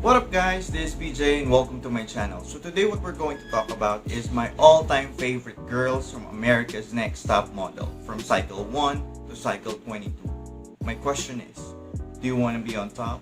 What up guys, this is BJ and welcome to my channel. So today what we're going to talk about is my all-time favorite girls from America's Next Top Model from cycle 1 to cycle 22. My question is, do you want to be on top?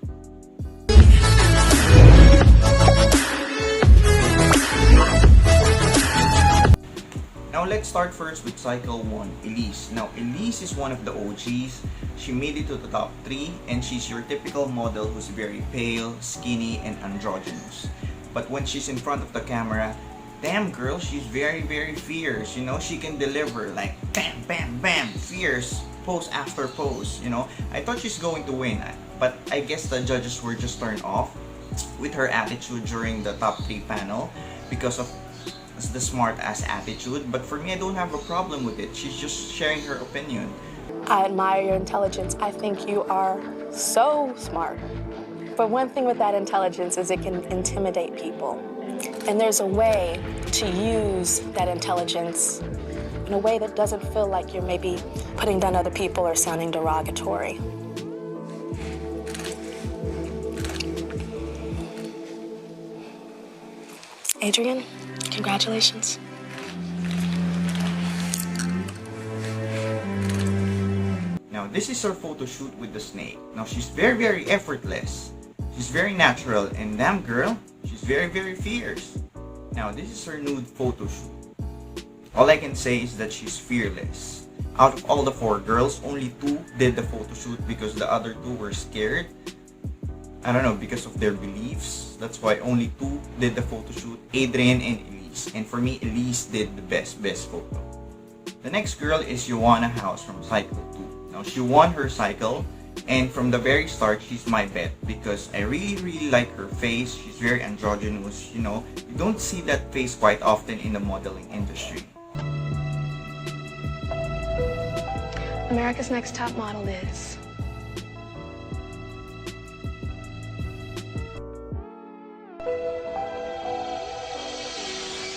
Now let's start first with cycle 1, Elise. Now Elise is one of the OGs. She made it to the top 3 and she's your typical model who's very pale, skinny, and androgynous. But when she's in front of the camera, damn girl, she's very fierce. You know, she can deliver like bam, bam, bam, fierce pose after pose. You know, I thought she's going to win, but I guess the judges were just turned off with her attitude during the top 3 panel because of the smart ass attitude. But for me, I don't have a problem with it. She's just sharing her opinion. I admire your intelligence. I think you are so smart. But one thing with that intelligence is it can intimidate people. And there's a way to use that intelligence in a way that doesn't feel like you're maybe putting down other people or sounding derogatory. Adrian, congratulations. Now this is her photo shoot with the snake. Now she's very effortless. She's very natural, and damn girl, she's very fierce. Now this is her nude photo shoot. All I can say is that she's fearless. Out of all the 4 girls, only 2 did the photo shoot because the other 2 were scared. I don't know, because of their beliefs. That's why only 2 did the photo shoot, Adrian and Elise. And for me, Elise did the best photo. The next girl is Joanna House from cycle 2. Now she won her cycle, and from the very start, she's my bet because I really like her face. She's very androgynous, you know. You don't see that face quite often in the modeling industry. America's Next Top Model is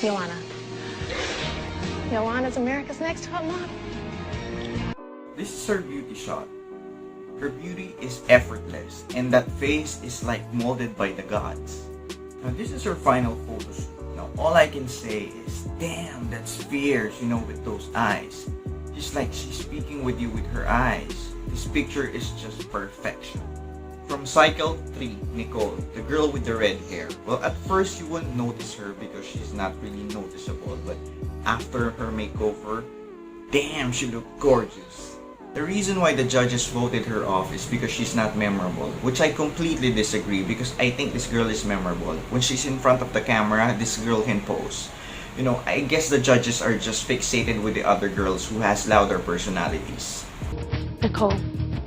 Joanna. Joanna's America's Next Top Model. This is her beauty shot. Her beauty is effortless, and that face is like molded by the gods. Now this is her final photo shoot. Now all I can say is, damn, that's fierce, you know, with those eyes. Just like she's speaking with you with her eyes. This picture is just perfection. From cycle 3, Nicole, the girl with the red hair. Well, at first you wouldn't notice her because she's not really noticeable, but after her makeover, damn, she looked gorgeous. The reason why the judges voted her off is because she's not memorable, which I completely disagree because I think this girl is memorable. When she's in front of the camera, this girl can pose. You know, I guess the judges are just fixated with the other girls who has louder personalities. Nicole,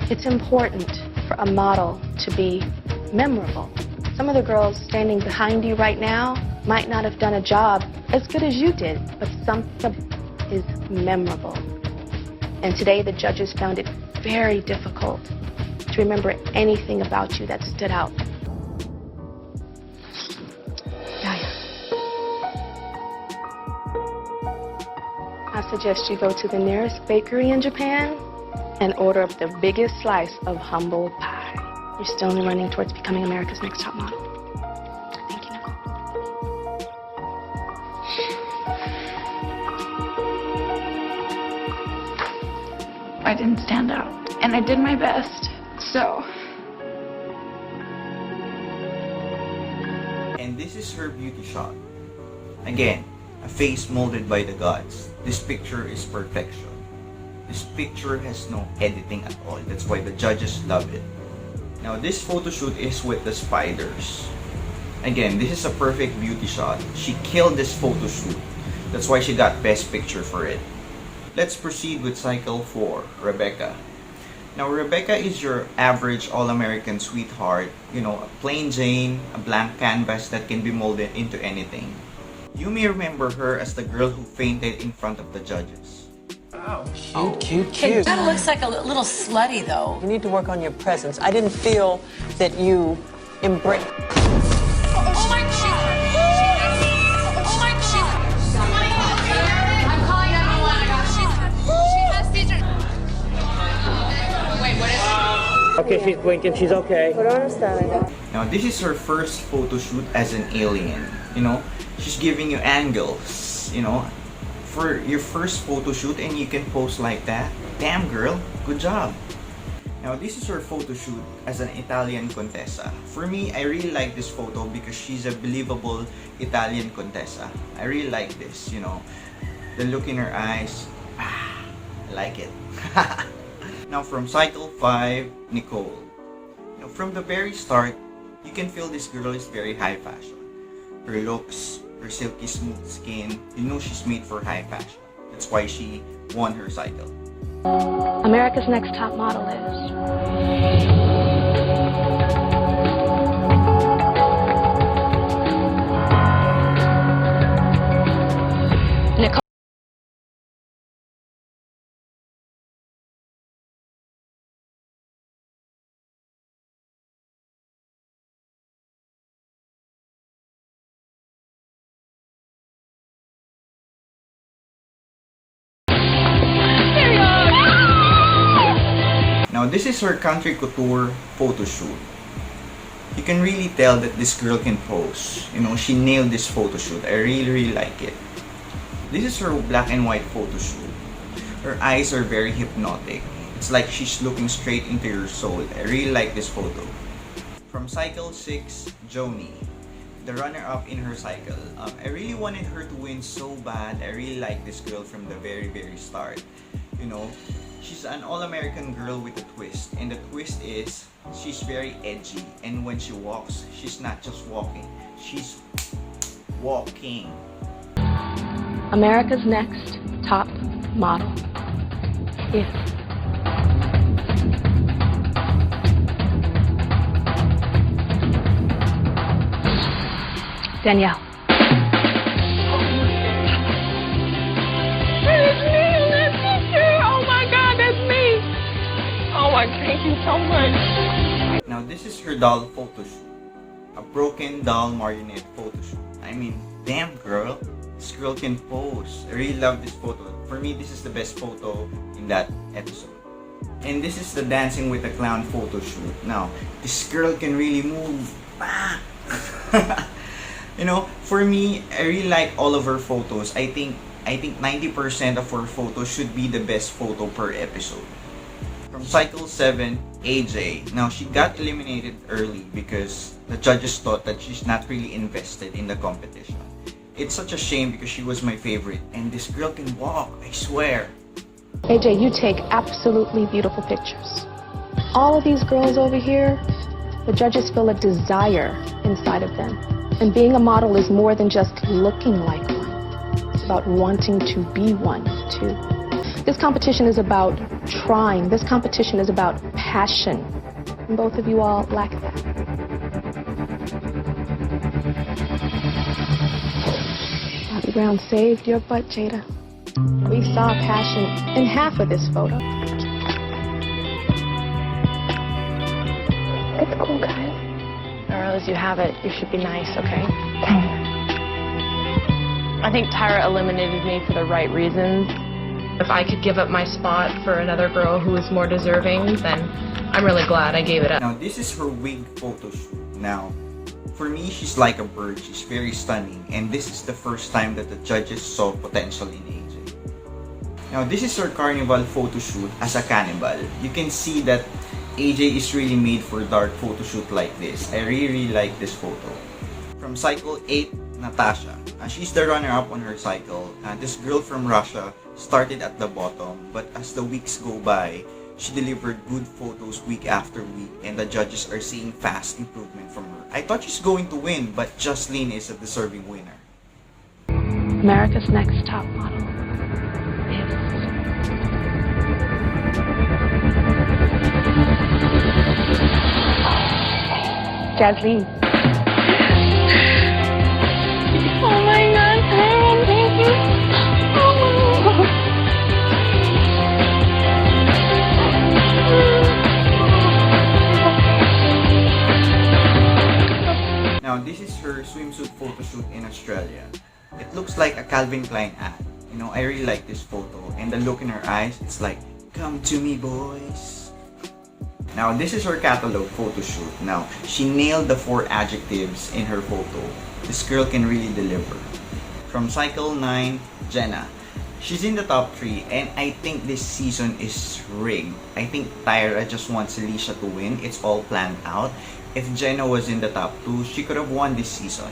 it's important for a model to be memorable. Some of the girls standing behind you right now might not have done a job as good as you did, but something is memorable. And today the judges found it very difficult to remember anything about you that stood out. Yaya, I suggest you go to the nearest bakery in Japan and order up the biggest slice of humble pie. You're still only running towards becoming America's Next Top Model. Thank you, Nicole. I didn't stand out, and I did my best, so. And this is her beauty shot. Again, a face molded by the gods. This picture is perfection. This picture has no editing at all. That's why the judges love it. Now this photo shoot is with the spiders. Again, this is a perfect beauty shot. She killed this photo shoot. That's why she got best picture for it. Let's proceed with cycle 4, Rebecca. Now Rebecca is your average all-American sweetheart, you know, a plain Jane, a blank canvas that can be molded into anything. You may remember her as the girl who fainted in front of the judges. Oh, cute. It kind of looks like a little slutty, though. You need to work on your presence. I didn't feel that you embraced. Oh my God! Oh my God! I'm calling 911. She has seizures. Wait, what is it? Okay, she's blinking. She's okay. I don't understand. Now, this is her first photo shoot as an alien. You know, she's giving you angles, you know, for your first photo shoot, and you can pose like that. Damn, girl, good job. Now, this is her photo shoot as an Italian Contessa. For me, I really like this photo because she's a believable Italian Contessa. I really like this, you know, the look in her eyes. I like it. Now, from cycle 5, Nicole. You know, from the very start, you can feel this girl is very high fashion. Her looks, her silky smooth skin, you know she's made for high fashion. That's why she won her cycle. America's Next Top Model is Nicole. Now, this is her country couture photo shoot. You can really tell that this girl can pose. You know, she nailed this photo shoot. I really like it. This is her black and white photo shoot. Her eyes are very hypnotic. It's like she's looking straight into your soul. I really like this photo. From cycle 6, Joni, the runner-up in her cycle. I really wanted her to win so bad. I really like this girl from the very start. You know, she's an all-American girl with a twist, and the twist is she's very edgy, and when she walks, she's not just walking, she's walking. America's Next Top Model is Danielle. Thank you so much. Now, this is her doll photo shoot. A broken doll marionette photo shoot. I mean, damn girl, this girl can pose. I really love this photo. For me, this is the best photo in that episode. And this is the dancing with the clown photo shoot. Now, this girl can really move. You know, for me, I really like all of her photos. I think 90% of her photos should be the best photo per episode. From cycle 7, AJ. Now, she got eliminated early because the judges thought that she's not really invested in the competition. It's such a shame because she was my favorite, and this girl can walk, I swear. AJ, you take absolutely beautiful pictures. All of these girls over here, the judges feel a desire inside of them. And being a model is more than just looking like one. It's about wanting to be one, too. This competition is about trying. This competition is about passion. And both of you all lack that. Bobby Brown saved your butt, Jada. We saw passion in half of this photo. It's cool, guys. I realize you have it. You should be nice, okay? I think Tyra eliminated me for the right reasons. If I could give up my spot for another girl who was more deserving, then I'm really glad I gave it up. Now, this is her wig photo shoot. Now, for me, she's like a bird. She's very stunning. And this is the first time that the judges saw potential in AJ. Now, this is her carnival photo shoot as a cannibal. You can see that AJ is really made for dark photo shoot like this. I really like this photo. From cycle 8, Natasha. She's the runner-up on her cycle. This girl from Russia started at the bottom, but as the weeks go by, she delivered good photos week after week, and the judges are seeing fast improvement from her. I thought she's going to win, but Jocelyn is a deserving winner. America's Next Top Model is Jasleen. Oh my God, Tyra, thank you so much. Now, this is her swimsuit photo shoot in Australia. It looks like a Calvin Klein ad. You know, I really like this photo. And the look in her eyes, it's like, come to me, boys. Now, this is her catalog photo shoot. Now, she nailed the 4 adjectives in her photo. This girl can really deliver. From Cycle 9, Jenna. She's in the top 3, and I think this season is rigged. I think Tyra just wants Alicia to win. It's all planned out. If Jenna was in the top 2, she could have won this season.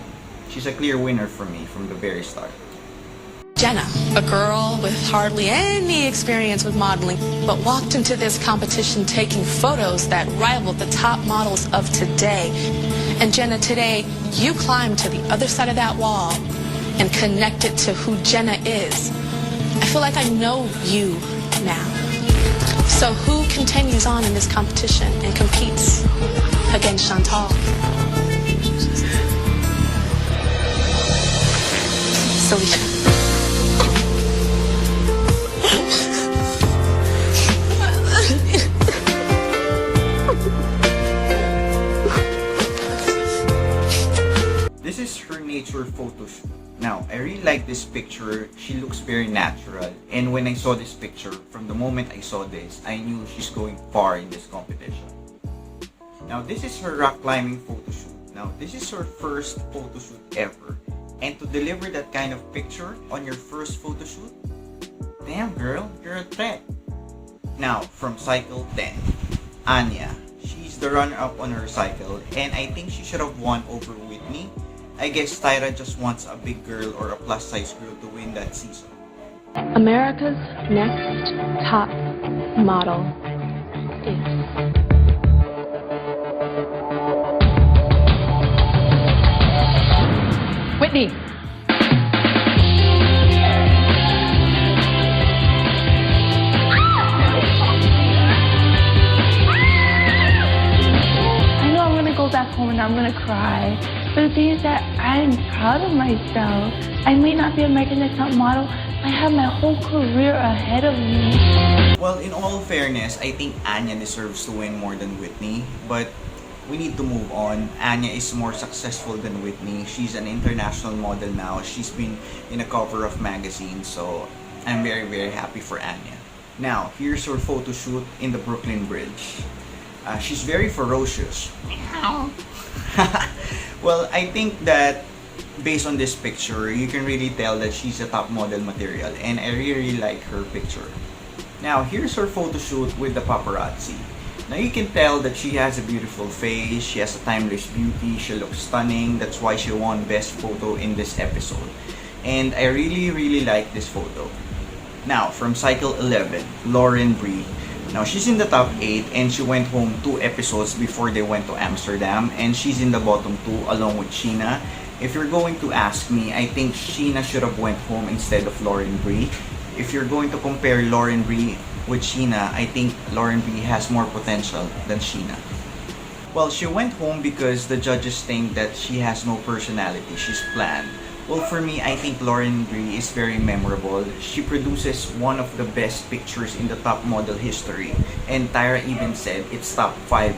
She's a clear winner for me from the very start. Jenna, a girl with hardly any experience with modeling, but walked into this competition taking photos that rivaled the top models of today. And Jenna, today, you climbed to the other side of that wall and connected to who Jenna is. I feel like I know you now. So who continues on in this competition and competes against Chantal? Alicia. This is her nature photo shoot. Now, I really like this picture. She looks very natural. And when I saw this picture, from the moment I saw this, I knew she's going far in this competition. Now, this is her rock climbing photo shoot. Now, this is her first photo shoot ever. And to deliver that kind of picture on your first photo shoot, damn girl, you're a threat. Now, from Cycle 10, Anya. She's the runner-up on her cycle, and I think she should have won over Whitney. I guess Tyra just wants a big girl or a plus-size girl to win that season. America's next top model is... Whitney. I know I'm gonna go back home and I'm gonna cry. But the thing is that I'm proud of myself. I may not be American Next Top Model. I have my whole career ahead of me. Well, in all fairness, I think Anya deserves to win more than Whitney. But we need to move on. Anya is more successful than Whitney. She's an international model now. She's been in a cover of magazines. So I'm very, very happy for Anya. Now, here's her photo shoot in the Brooklyn Bridge. She's very ferocious. Well, I think that based on this picture, you can really tell that she's a top model material, and I really like her picture. Now, here's her photo shoot with the paparazzi. Now, you can tell that she has a beautiful face, she has a timeless beauty, she looks stunning. That's why she won Best Photo in this episode. And I really, really like this photo. Now, from Cycle 11, Lauren Brie. Now, she's in the top 8 and she went home 2 episodes before they went to Amsterdam, and she's in the bottom 2 along with Sheena. If you're going to ask me, I think Sheena should have went home instead of Lauren Brie. If you're going to compare Lauren Brie with Sheena, I think Lauren Brie has more potential than Sheena. Well, she went home because the judges think that she has no personality, she's bland. Well, for me, I think Lauren Brie is very memorable. She produces one of the best pictures in the top model history. And Tyra even said it's top 5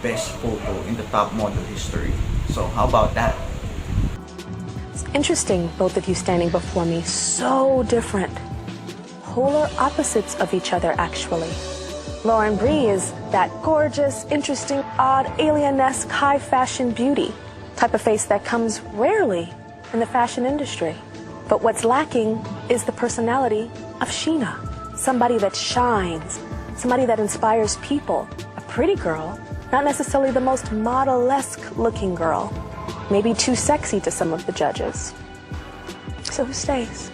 best photo in the top model history. So how about that? It's interesting, both of you standing before me, so different. Polar opposites of each other, actually. Lauren Brie is that gorgeous, interesting, odd, alien-esque, high-fashion beauty. Type of face that comes rarely in the fashion industry. But what's lacking is the personality of Sheena. Somebody that shines, somebody that inspires people. A pretty girl, not necessarily the most model-esque looking girl. Maybe too sexy to some of the judges. So who stays?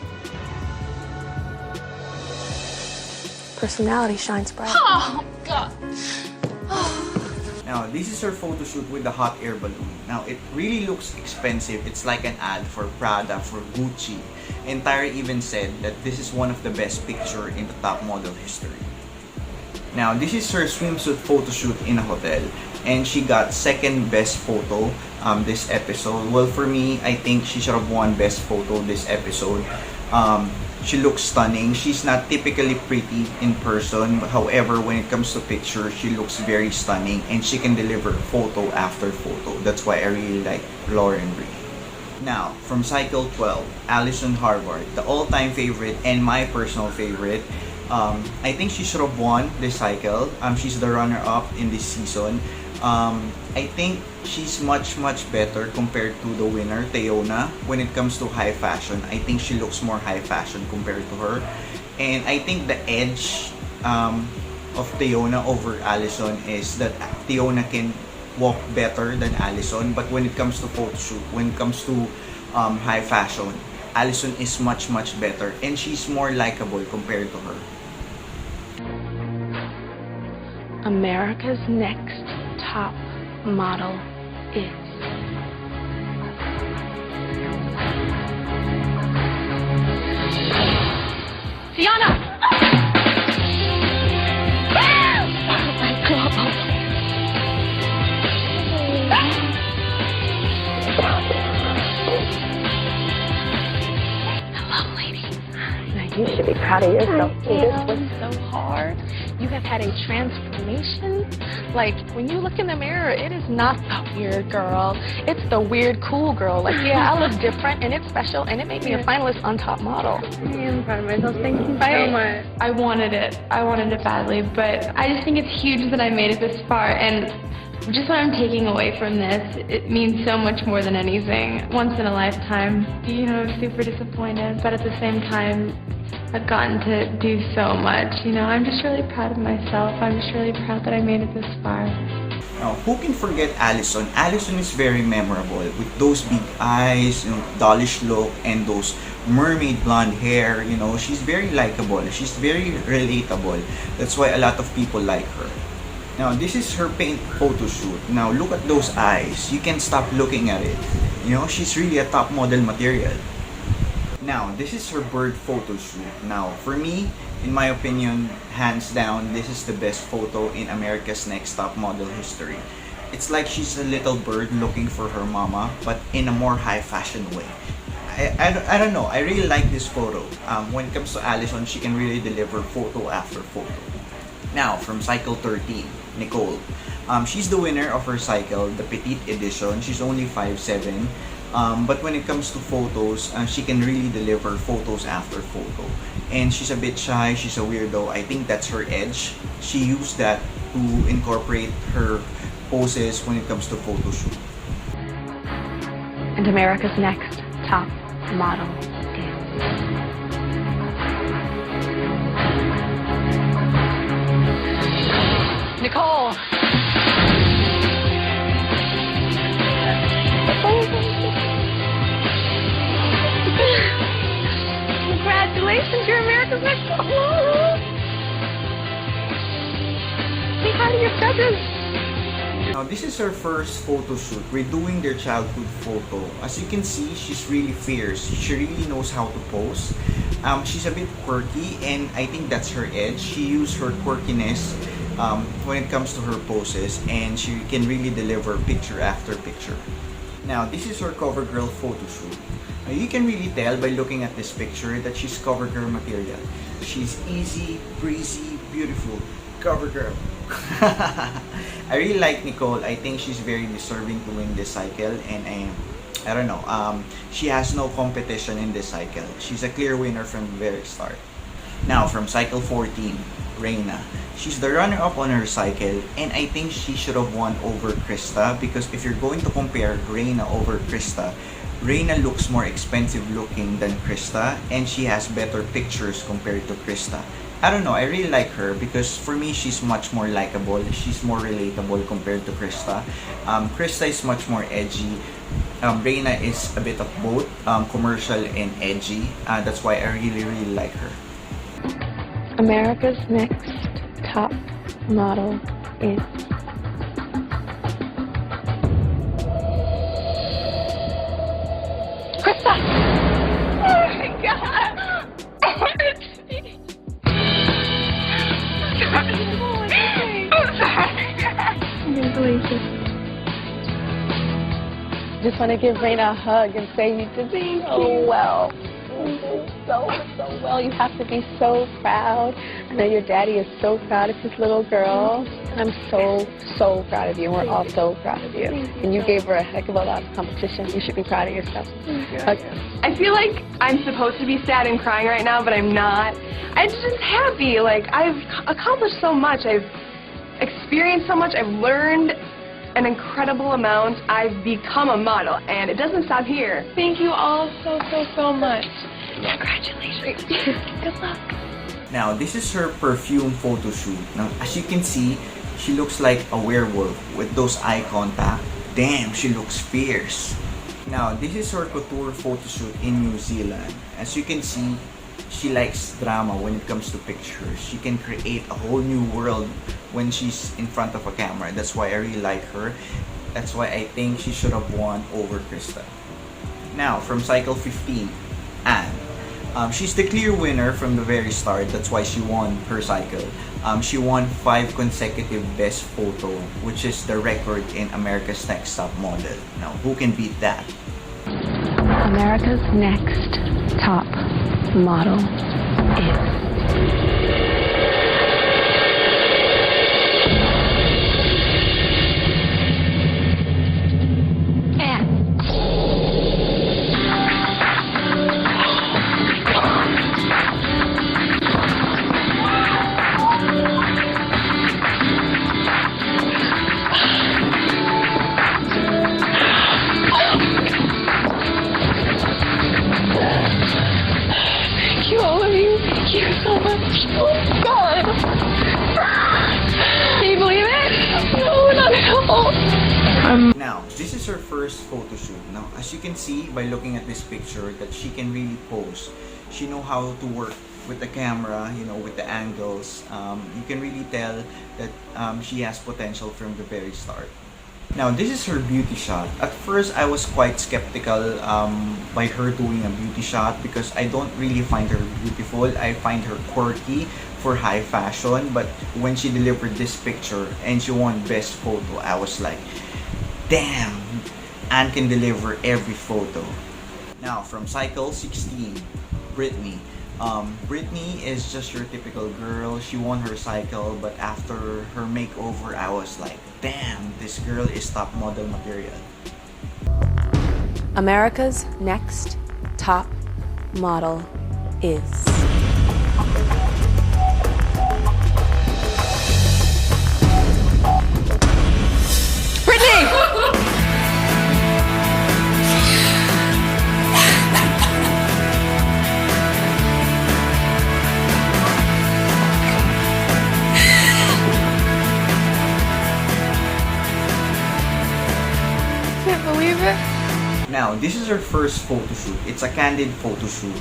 Personality shines bright. Oh, God. Now, this is her photo shoot with the hot air balloon. Now, it really looks expensive. It's like an ad for Prada, for Gucci. And Tyra even said that this is one of the best picture in the top model history. Now, this is her swimsuit photo shoot in a hotel. And she got second best photo this episode. Well, for me, I think she should have won best photo this episode. She looks stunning. She's not typically pretty in person. However, when it comes to picture, she looks very stunning. And she can deliver photo after photo. That's why I really like Lauren Brie. Now, from Cycle 12, Allison Harvard, the all-time favorite and my personal favorite. I think she should have won this cycle. She's the runner-up in this season. I think she's much better compared to the winner, Teona, when it comes to high fashion. I think she looks more high fashion compared to her. And I think the edge of Teona over Allison is that Teona can walk better than Allison. But when it comes to photo shoot, when it comes to high fashion, Allison is much better. And she's more likable compared to her. America's next top model is Tiana! Oh my God. Hello, lady. Now you should be proud of yourself. This was so hard. You have had a transformation. Like, when you look in the mirror, it is not the weird girl. It's the weird, cool girl. Like, yeah, I look different, and it's special, and it made me a finalist on Top Model. I am proud of myself. Thank you so much. I wanted it. I wanted it badly, but I just think it's huge that I made it this far, and just what I'm taking away from this, it means so much more than anything. Once in a lifetime. You know, I'm super disappointed, but at the same time, I've gotten to do so much. You know, I'm just really proud of myself. I'm just really proud that I made it this far. Now, who can forget Allison? Allison is very memorable with those big eyes, you know, dollish look, and those mermaid blonde hair. You know, she's very likable. She's very relatable. That's why a lot of people like her. Now, this is her paint photo shoot. Now, look at those eyes. You can't stop looking at it. You know, she's really a top model material. Now, this is her bird photo shoot. Now, for me, in my opinion, hands down, this is the best photo in America's Next Top Model history. It's like she's a little bird looking for her mama, but in a more high fashion way. I don't know, I really like this photo. When it comes to Allison, she can really deliver photo after photo. Now, from cycle 13, Nicole. She's the winner of her cycle, the Petite Edition. She's only 5'7". But when it comes to photos, she can really deliver photos after photo. And she's a bit shy, she's a weirdo. I think that's her edge. She used that to incorporate her poses when it comes to photo shoot. And America's next top model is Nicole. Congratulations, you're America's next top model. Say hi to your judges. Now, this is her first photo shoot, redoing their childhood photo. As you can see, she's really fierce. She really knows how to pose. She's a bit quirky, and I think that's her edge. She used her quirkiness when it comes to her poses, and she can really deliver picture after picture. Now, this is her cover girl photo shoot. Now, you can really tell by looking at this picture that she's cover girl material. She's easy, breezy, beautiful. Cover girl. I really like Nicole. I think she's very deserving to win this cycle, and I don't know. She has no competition in this cycle. She's a clear winner from the very start. Now, from cycle 14, Reina. She's the runner-up on her cycle, and I think she should have won over Krista, because if you're going to compare Reina over Krista, Reina looks more expensive looking than Krista, and she has better pictures compared to Krista. I don't know, I really like her because for me, she's much more likable. She's more relatable compared to Krista. Krista is much more edgy. Reina is a bit of both, commercial and edgy. That's why I really like her. America's next top model is Krista! Oh my God! Congratulations. Just want to give Reina a hug and say you did so well. You did so well. You have to be so proud. I know your daddy is so proud of his little girl. And I'm so proud of you. We're all so proud of you. And you gave her a heck of a lot of competition. You should be proud of yourself. Okay. I feel like I'm supposed to be sad and crying right now, but I'm not. I'm just happy. Like, I've accomplished so much. I've experienced so much. I've learned an incredible amount. I've become a model, and it doesn't stop here. Thank you all so much. Congratulations. Good luck. Now, this is her perfume photo shoot. Now, as you can see, she looks like a werewolf with those eye contact. Damn, she looks fierce. Now, this is her couture photo shoot in New Zealand. As you can see, she likes drama when it comes to pictures. She can create a whole new world when she's in front of a camera. That's why I really like her. That's why I think she should have won over Krista. Now, from cycle 15, Anne. She's the clear winner from the very start. That's why she won her cycle. She won 5 consecutive best photo, which is the record in America's Next Top Model. Now, who can beat that? America's Next Top Model is... Now, this is her first photo shoot. Now, as you can see by looking at this picture, that she can really pose. She know how to work with the camera, you know, with the angles. You can really tell that she has potential from the very start. Now, this is her beauty shot. At first, I was quite skeptical by her doing a beauty shot because I don't really find her beautiful. I find her quirky for high fashion. But when she delivered this picture and she won best photo, I was like, damn, Anne can deliver every photo. Now, from cycle 16, Brittany. Brittany is just your typical girl. She won her cycle, but after her makeover, I was like, damn, this girl is top model material. America's Next Top Model is... Now, this is her first photo shoot. It's a candid photo shoot.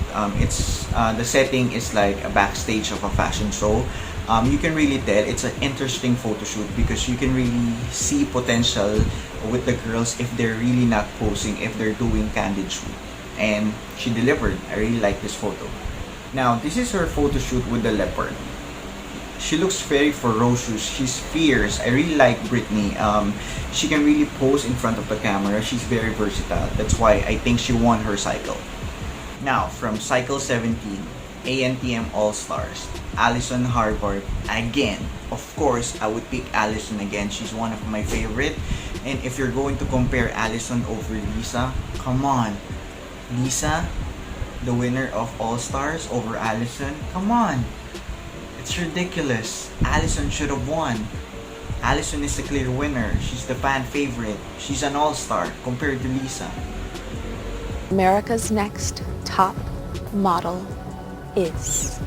The setting is like a backstage of a fashion show. You can really tell it's an interesting photo shoot because you can really see potential with the girls if they're really not posing, if they're doing candid shoot. And she delivered. I really like this photo. Now, this is her photo shoot with the leopard. She looks very ferocious. She's fierce. I really like Brittany. She can really pose in front of the camera. She's very versatile. That's why I think she won her cycle. Now, from cycle 17, ANTM All-Stars, Allison Harvard again. Of course, I would pick Allison again. She's one of my favorite. And if you're going to compare Allison over Lisa, come on. Lisa, the winner of All-Stars over Allison? Come on. It's ridiculous. Allison should have won. Allison is the clear winner. She's the fan favorite. She's an all-star compared to Lisa. America's Next Top Model is...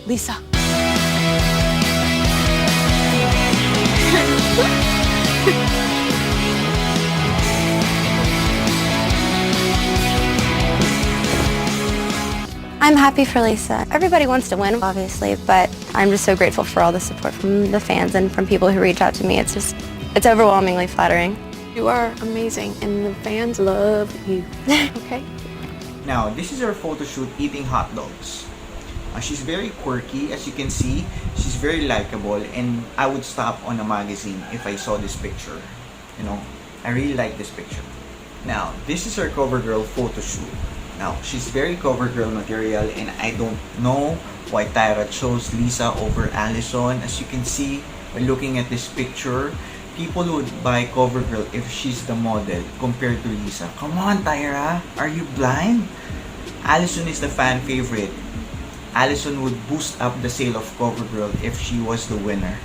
Lisa. I'm happy for Lisa. Everybody wants to win, obviously, but I'm just so grateful for all the support from the fans and from people who reach out to me. It's just It's overwhelmingly flattering. You are amazing, and the fans love you. Okay? Now, this is her photo shoot eating hot dogs. She's very quirky, as you can see. She's very likable, and I would stop on a magazine if I saw this picture. You know, I really like this picture. Now, this is her CoverGirl photo shoot. Now, she's very CoverGirl material, and I don't know why Tyra chose Lisa over Allison. As you can see, by looking at this picture, people would buy CoverGirl if she's the model compared to Lisa. Come on, Tyra! Are you blind? Allison is the fan favorite. Allison would boost up the sale of CoverGirl if she was the winner.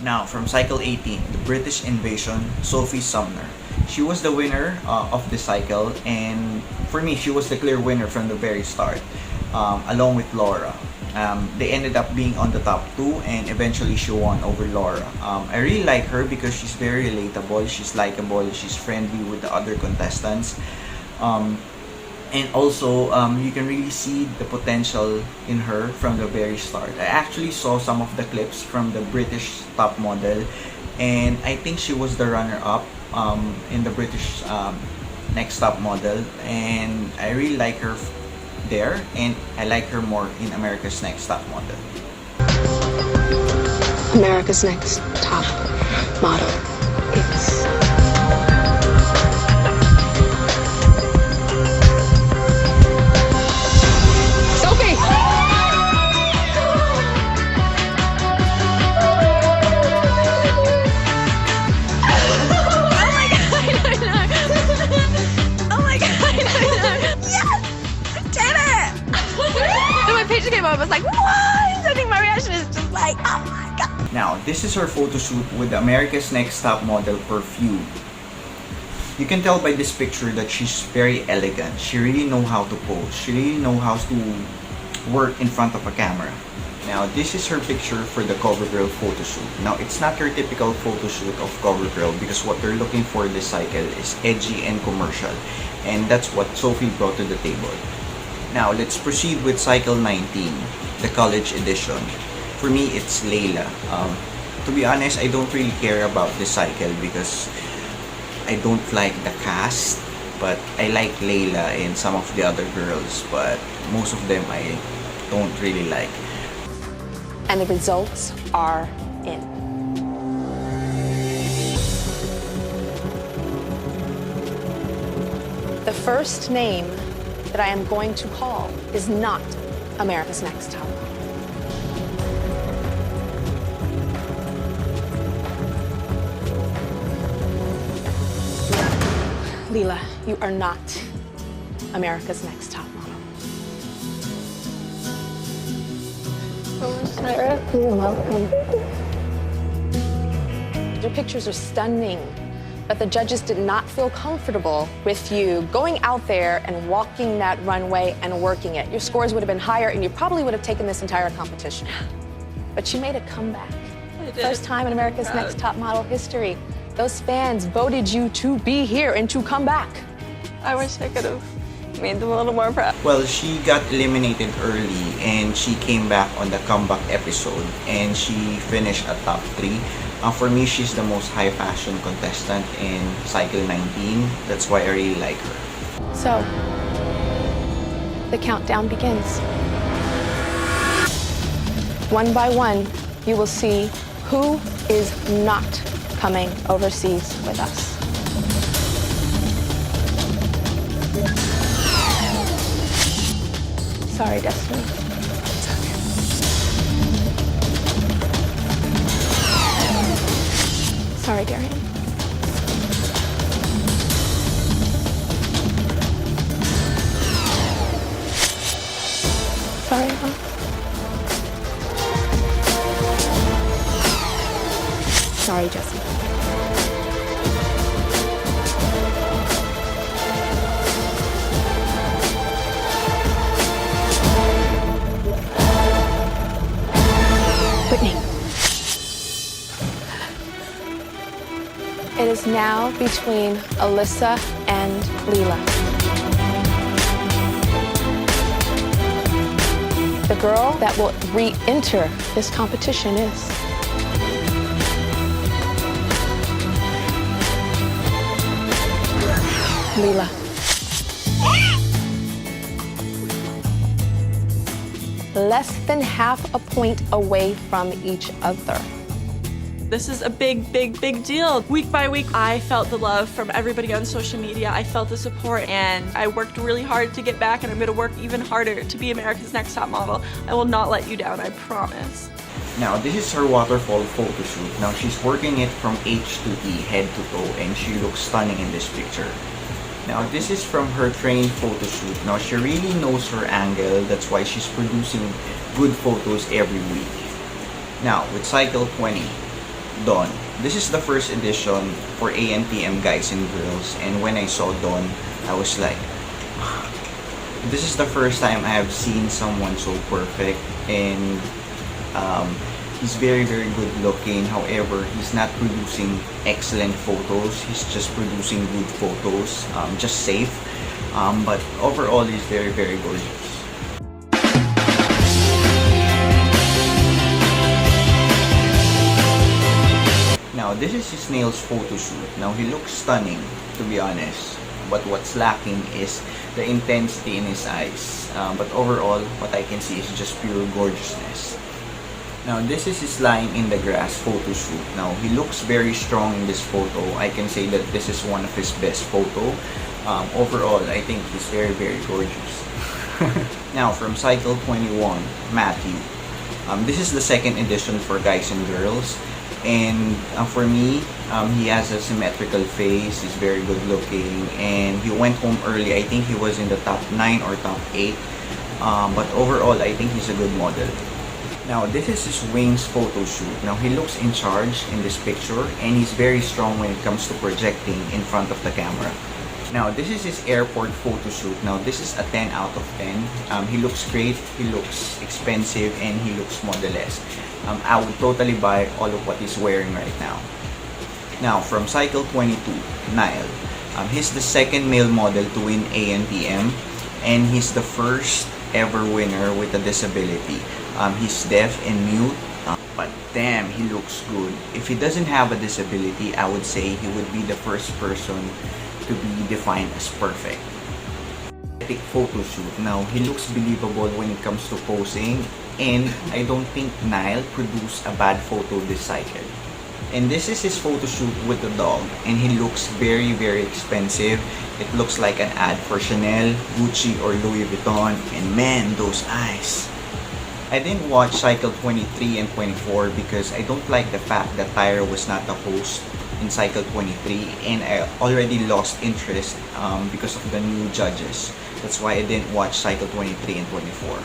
Now, from Cycle 18, the British Invasion, Sophie Sumner. She was the winner of the cycle, and for me, she was the clear winner from the very start, along with Laura. They ended up being on the top two, and eventually she won over Laura. I really like her because she's very relatable, she's likable, she's friendly with the other contestants. And also, you can really see the potential in her from the very start. I actually saw some of the clips from the British top model, and I think she was the runner-up in the British Next Top Model, and I really like her there, and I like her more in America's Next Top Model. America's Next Top Model is... I was like, what? I think my reaction is just like, oh my god. Now, this is her photo shoot with the America's Next Top Model perfume. You can tell by this picture that she's very elegant. She really knows how to pose. She really knows how to work in front of a camera. Now, this is her picture for the CoverGirl photo shoot. Now, it's not your typical photo shoot of CoverGirl because what they're looking for this cycle is edgy and commercial. And that's what Sophie brought to the table. Now, let's proceed with Cycle 19, the college edition. For me, it's Layla. To be honest, I don't really care about this cycle because I don't like the cast, but I like Layla and some of the other girls, but most of them I don't really like. And the results are in. The first name that I am going to call is not America's Next Top. Leela, you are not America's Next Top Model. Tyra, you're welcome. Your pictures are stunning, but the judges did not feel comfortable with you going out there and walking that runway and working it. Your scores would have been higher, and you probably would have taken this entire competition. But you made a comeback. First time in America's Next Top Model history. Those fans voted you to be here and to come back. I wish I could have made them a little more proud. Well, she got eliminated early and she came back on the comeback episode and she finished at top 3. For me, she's the most high fashion contestant in Cycle 19. That's why I really like her. So, the countdown begins. One by one, you will see who is not coming overseas with us. Sorry, Destiny. Sorry, Darian. Sorry, Emma. Sorry, Jesse. Whitney. It is now between Alyssa and Leela. The girl that will re-enter this competition is Leela. Less than half a point away from each other. This is a big, big, big deal. Week by week, I felt the love from everybody on social media. I felt the support, and I worked really hard to get back, and I'm gonna work even harder to be America's Next Top Model. I will not let you down, I promise. Now, this is her waterfall photo shoot. Now, she's working it from H to E, head to toe, and she looks stunning in this picture. Now, this is from her train photo shoot. Now, she really knows her angle. That's why she's producing good photos every week. Now, with Cycle 20, Dawn. This is the first edition for ANTM guys and girls, and when I saw Dawn, I was like, this is the first time I have seen someone so perfect, and he's very, very good looking. However, he's not producing excellent photos. He's just producing good photos, just safe. But overall, he's very, very gorgeous. Now, this is his nails photo shoot. Now, he looks stunning, to be honest. But what's lacking is the intensity in his eyes. But overall, what I can see is just pure gorgeousness. Now, this is his lying in the grass photo shoot. Now, he looks very strong in this photo. I can say that this is one of his best photo. Overall, I think he's very, very gorgeous. Now, from Cycle 21, Matthew. This is the second edition for guys and girls. And for me, he has a symmetrical face. He's very good looking, and he went home early. I think he was in the top 9 or top 8. But overall, I think he's a good model. Now, this is his wings photo shoot. Now, he looks in charge in this picture, and he's very strong when it comes to projecting in front of the camera. Now, this is his airport photo shoot. Now, this is a 10 out of 10. He looks great, he looks expensive, and he looks modelesque. I would totally buy all of what he's wearing right now. Now, from Cycle 22, Niall. He's the second male model to win ANTM, and he's the first ever winner with a disability. He's deaf and mute, but damn, he looks good. If he doesn't have a disability, I would say he would be the first person to be defined as perfect. Epic photo shoot. Now, he looks believable when it comes to posing, and I don't think Niall produced a bad photo this cycle. And this is his photo shoot with the dog, and he looks very, very expensive. It looks like an ad for Chanel, Gucci, or Louis Vuitton, and man, those eyes. I didn't watch Cycle 23 and 24 because I don't like the fact that Tyra was not the host in Cycle 23, and I already lost interest because of the new judges. That's why I didn't watch Cycle 23 and 24.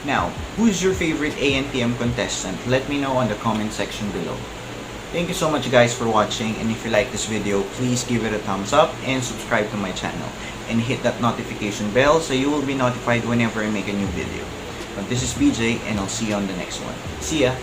Now, who's your favorite ANTM contestant? Let me know on the comment section below. Thank you so much guys for watching, and if you like this video, please give it a thumbs up and subscribe to my channel. And hit that notification bell so you will be notified whenever I make a new video. This is BJ, and I'll see you on the next one. See ya!